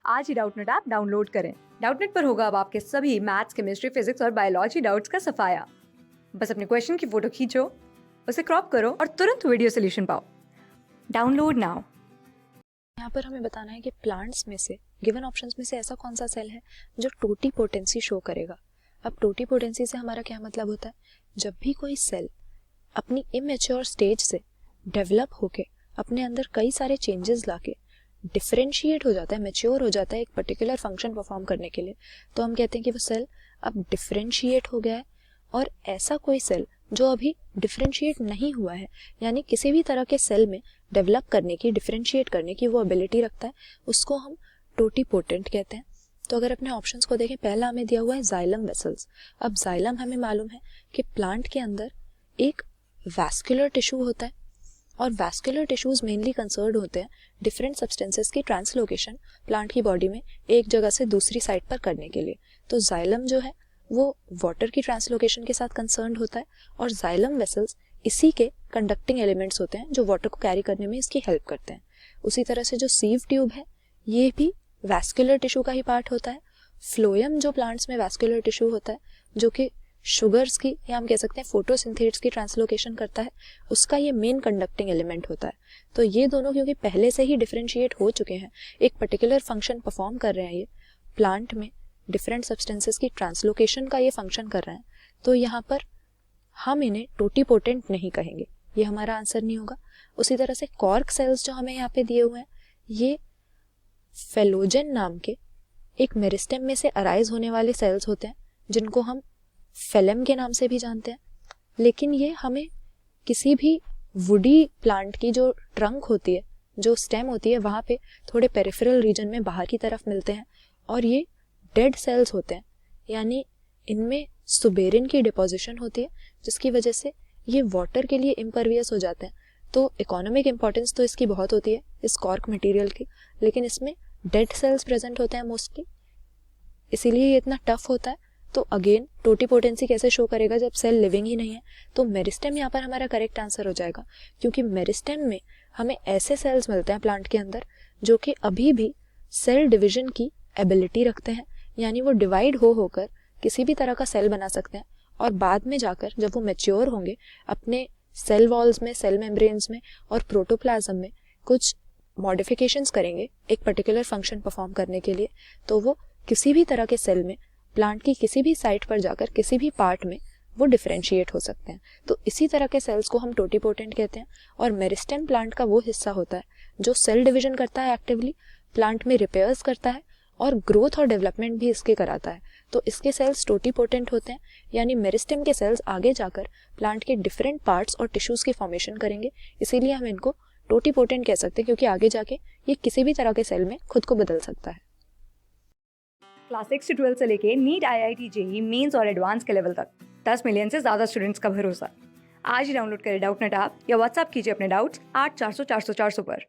आज ही Doubtnut app download करें। Doubtnut पर होगा अब आपके सभी मैथ्स, केमिस्ट्री, फिजिक्स और बायोलॉजी डाउट्स का सफाया। बस अपने क्वेश्चन की फोटो खींचो, उसे क्रॉप करो और तुरंत वीडियो सोल्यूशन पाओ। Download now. यहाँ पर हमें बताना है कि प्लांट्स में से गिवन ऑप्शंस में से ऐसा कौन सा सेल है जो टोटीपोटेंसी शो करेगा। अब टोटीपोटेंसी से हमारा क्या मतलब होता है? जब भी कोई सेल अपनी इमेच्योर स्टेज से डेवलप होके अपने अंदर कई सारे चेंजेस लाके डिफरेंशिएट हो जाता है, मैच्योर हो जाता है एक पर्टिकुलर फंक्शन परफॉर्म करने के लिए, तो हम कहते हैं कि वो सेल अब डिफरेंशिएट हो गया है। और ऐसा कोई सेल जो अभी डिफरेंशिएट नहीं हुआ है, यानी किसी भी तरह के सेल में डेवलप करने की, डिफरेंशिएट करने की वो एबिलिटी रखता है, उसको हम टोटीपोटेंट कहते हैं। तो अगर अपने ऑप्शंस को देखें, पहला हमें दिया हुआ है जाइलम वेसल्स। अब जाइलम हमें मालूम है कि प्लांट के अंदर एक वैस्कुलर टिश्यू होता है और वैस्कुलर टिश्यूज मेनली कंसर्न होते हैं डिफरेंट सब्सटेंसेस की ट्रांसलोकेशन प्लांट की बॉडी में एक जगह से दूसरी साइड पर करने के लिए। तो जाइलम जो है वो वाटर की ट्रांसलोकेशन के साथ कंसर्न होता है और जाइलम वेसल्स इसी के कंडक्टिंग एलिमेंट्स होते हैं जो वाटर को कैरी करने में इसकी हेल्प करते हैं। उसी तरह से जो सीव ट्यूब है ये भी वैस्कुलर टिश्यू का ही पार्ट होता है। फ्लोएम जो प्लांट्स में वैस्कुलर टिश्यू होता है जो कि शुगर्स की या हम कह सकते हैं फोटोसिंथेट्स की ट्रांसलोकेशन करता है, उसका ये मेन कंडक्टिंग एलिमेंट होता है। तो ये दोनों क्योंकि पहले से ही डिफरेंशिएट हो चुके हैं, एक पर्टिकुलर फंक्शन परफॉर्म कर रहे हैं, ये प्लांट में डिफरेंट सब्सटेंसेस की ट्रांसलोकेशन का ये फंक्शन कर रहे हैं, तो यहाँ पर हम इन्हें टोटीपोटेंट नहीं कहेंगे, ये हमारा आंसर नहीं होगा। उसी तरह से कॉर्क सेल्स जो हमें यहाँ पे दिए हुए हैं, ये फेलोजेन नाम के एक मेरिस्टेम में से अराइज होने वाले सेल्स होते हैं जिनको हम फेलम के नाम से भी जानते हैं। लेकिन ये हमें किसी भी वुडी प्लांट की जो ट्रंक होती है, जो स्टेम होती है, वहाँ पे थोड़े पेरिफेरल रीजन में बाहर की तरफ मिलते हैं और ये डेड सेल्स होते हैं, यानी इनमें सुबेरिन की डिपोजिशन होती है जिसकी वजह से ये वाटर के लिए इम्परवियस हो जाते हैं। तो इकोनॉमिक इंपॉर्टेंस तो इसकी बहुत होती है इस कॉर्क मटेरियल की, लेकिन इसमें डेड सेल्स प्रेजेंट होते हैं मोस्टली, इसीलिए ये इतना टफ होता है। तो अगेन टोटीपोटेंसी कैसे शो करेगा जब सेल लिविंग ही नहीं है? तो मेरिस्टेम यहाँ पर हमारा करेक्ट आंसर हो जाएगा, क्योंकि मेरिस्टेम में हमें ऐसे सेल्स मिलते हैं प्लांट के अंदर जो कि अभी भी सेल डिवीजन की एबिलिटी रखते हैं, यानी वो डिवाइड हो होकर किसी भी तरह का सेल बना सकते हैं और बाद में जाकर जब वो मैच्योर होंगे अपने सेल वॉल्स में, सेल मेम्ब्रेन्स में और प्रोटोप्लाज्म में कुछ मॉडिफिकेशंस करेंगे एक पर्टिकुलर फंक्शन परफॉर्म करने के लिए, तो वो किसी भी तरह के सेल में प्लांट की किसी भी साइट पर जाकर किसी भी पार्ट में वो डिफरेंशिएट हो सकते हैं। तो इसी तरह के सेल्स को हम टोटीपोटेंट कहते हैं। और मेरिस्टेम प्लांट का वो हिस्सा होता है जो सेल डिवीजन करता है एक्टिवली, प्लांट में रिपेयर्स करता है और ग्रोथ और डेवलपमेंट भी इसके कराता है। तो इसके सेल्स टोटीपोटेंट होते हैं, यानी मेरिस्टेम के सेल्स आगे जाकर प्लांट के डिफरेंट पार्ट्स और टिश्यूज की फॉर्मेशन करेंगे, इसीलिए हम इनको टोटीपोटेंट कह सकते हैं, क्योंकि आगे जाके ये किसी भी तरह के सेल में खुद को बदल सकता है। क्लास 6 से 12 से लेके नीट, IIT, JEE मेंस और एडवांस के लेवल तक 10 मिलियन से ज्यादा स्टूडेंट्स का भरोसा। आज ही डाउनलोड करें डाउटनेट ऐप या व्हाट्सएप कीजिए अपने डाउट्स 8400 400 400 पर।